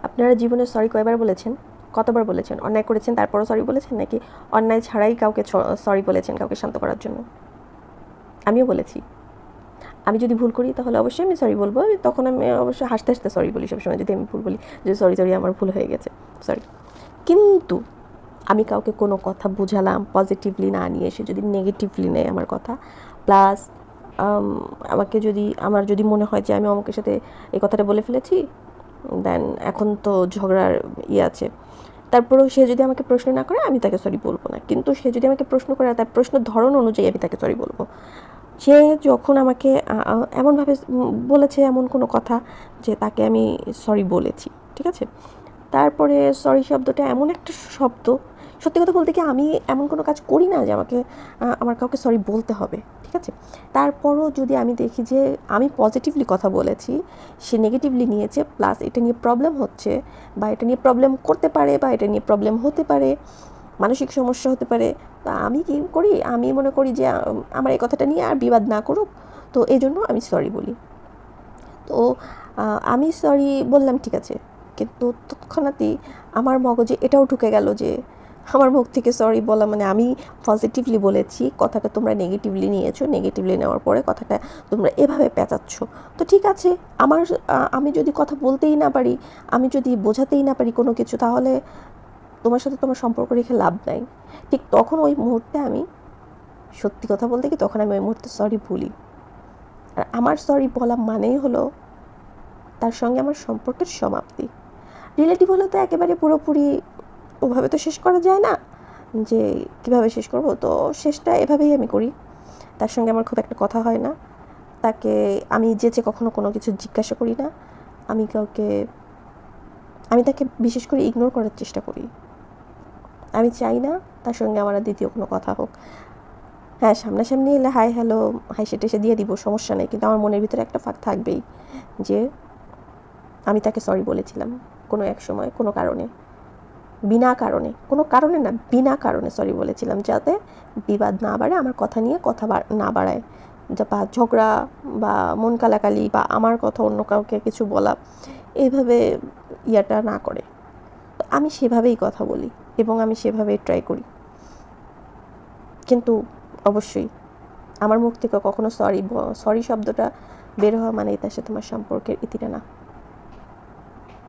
আপনারা জীবনে সরি কয়বার বলেছেন? কতবার বলেছেন? অন্যায় করেছেন তারপরও সরি বলেছেন, নাকি অন্যায় ছাড়াই কাউকে সরি বলেছেন কাউকে শান্ত করার জন্য? আমিও বলেছি। আমি যদি ভুল করি তাহলে অবশ্যই আমি সরি বলবো, তখন আমি অবশ্যই হাসতে হাসতে সরি বলি সবসময় যদি আমি ভুল বলি, যে সরি সরি আমার ভুল হয়ে গেছে, সরি। কিন্তু আমি কাউকে কোনো কথা বুঝালাম পজিটিভলি না নিয়ে এসে যদি নেগেটিভলি নেয় আমার কথা, প্লাস আমাকে যদি আমার যদি মনে হয় যে আমি অমুকের সাথে এই কথাটা বলে ফেলেছি, দেন এখন তো ঝগড়ার আছে, তারপরেও সে যদি আমাকে প্রশ্ন না করে আমি তাকে সরি বলবো না। কিন্তু সে যদি আমাকে প্রশ্ন করে তার প্রশ্নের ধরন অনুযায়ী আমি তাকে সরি বলবো। সে যখন আমাকে এমনভাবে বলেছে এমন কোনো কথা যে তাকে আমি সরি বলেছি, ঠিক আছে, তারপরে সরি শব্দটা এমন একটা শব্দ, সত্যি কথা বলতে কি আমি এমন কোনো কাজ করি না যে আমাকে আমার কাউকে সরি বলতে হবে, ঠিক আছে। তারপরও যদি আমি দেখি যে আমি পজিটিভলি কথা বলেছি, সে নেগেটিভলি নিয়েছে, প্লাস এটা নিয়ে প্রবলেম হচ্ছে, বা এটা নিয়ে প্রবলেম করতে পারে, বা এটা নিয়ে প্রবলেম হতে পারে, মানসিক সমস্যা হতে পারে, তা আমি কী করি, আমি মনে করি যে আমার এই কথাটা নিয়ে আর বিবাদ না করুক, তো এই জন্য আমি সরি বলি। তো আমি সরি বললাম, ঠিক আছে, কিন্তু তৎক্ষণাৎই আমার মগজে এটাও ঢুকে গেল যে আমার মুখ থেকে সরি বলা মানে আমি পজিটিভলি বলেছি, কথাটা তোমরা নেগেটিভলি নিয়েছো, নেগেটিভলি নেওয়ার পরে কথাটা তোমরা এভাবে পেঁচাচ্ছ। তো ঠিক আছে, আমি যদি কথা বলতেই না পারি, আমি যদি বোঝাতেই না পারি কোনো কিছু, তাহলে তোমার সাথে তোমার সম্পর্ক রেখে লাভ নাই। ঠিক তখন ওই মুহূর্তে আমি সত্যি কথা বলতে কি তখন আমি ওই মুহূর্তে সরি বলি। আর আমার সরি বলা মানেই হলো তার সঙ্গে আমার সম্পর্কের সমাপ্তি। রিলেটিভ হলে তো একেবারে পুরোপুরি ওভাবে তো শেষ করা যায় না, যে কিভাবে শেষ করব, তো শেষটা এভাবেই আমি করি। তার সঙ্গে আমার খুব একটা কথা হয় না, তাকে আমি যেচে কখনো কোনো কিছু জিজ্ঞাসা করি না, আমি তাকে বিশেষ করে ইগনোর করার চেষ্টা করি। আমি চাই না তার সঙ্গে আমার দ্বিতীয় কোনো কথা হোক। হ্যাঁ, সামনাসামনি এলে হাই হ্যালো হাসি টেসে দিয়ে দিব, সমস্যা নেই, কিন্তু আমার মনের ভিতরে একটা ফাঁক থাকবেই যে আমি তাকে সরি বলেছিলাম কোনো এক সময় কোনো কারণে, বিনা কারণে, কোনো কারণে না, বিনা কারণে সরি বলেছিলাম, যাতে বিবাদ না বাড়ে, আমার কথা নিয়ে কথা না বাড়ায়, বা ঝগড়া বা মন কালাকালি বা আমার কথা অন্য কাউকে কিছু বলা এইভাবে ইয়াটা না করে। তো আমি সেভাবেই কথা বলি এবং আমি সেভাবেই ট্রাই করি, কিন্তু অবশ্যই আমার মুখ থেকে কখনো সরি শব্দটা বের হওয়া মানে তার সাথে আমার সম্পর্কের ইতিটা না।